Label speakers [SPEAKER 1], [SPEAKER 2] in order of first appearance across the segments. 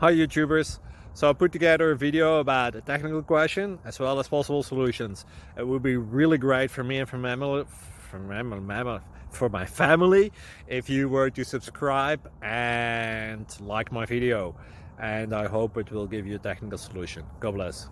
[SPEAKER 1] Hi YouTubers! So I put together a video about a technical question as well as possible solutions. It would be really great for me and for my family if you were to subscribe and like my video, and I hope it will give you a technical solution. God bless.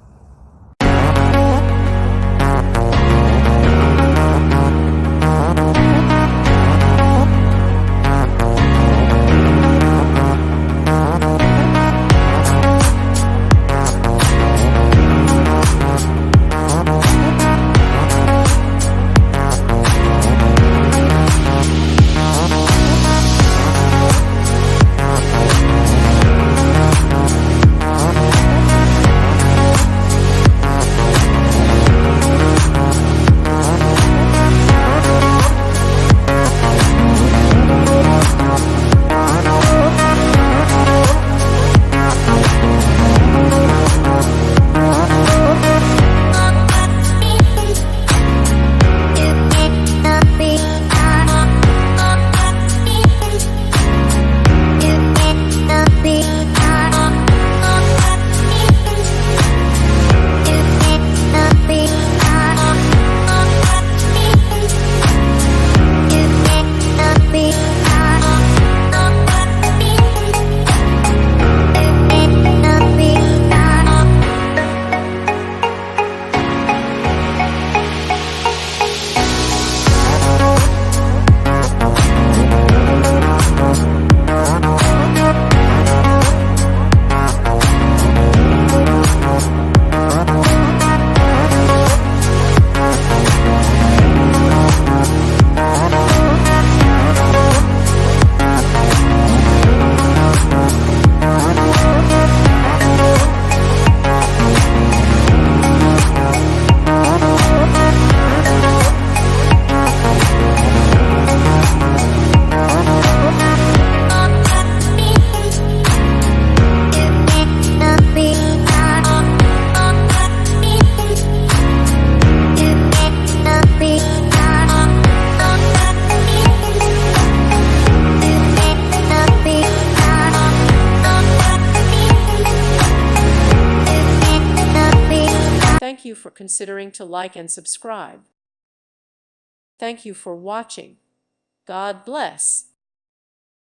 [SPEAKER 2] Thank you for considering to like and subscribe. Thank you for watching. God bless.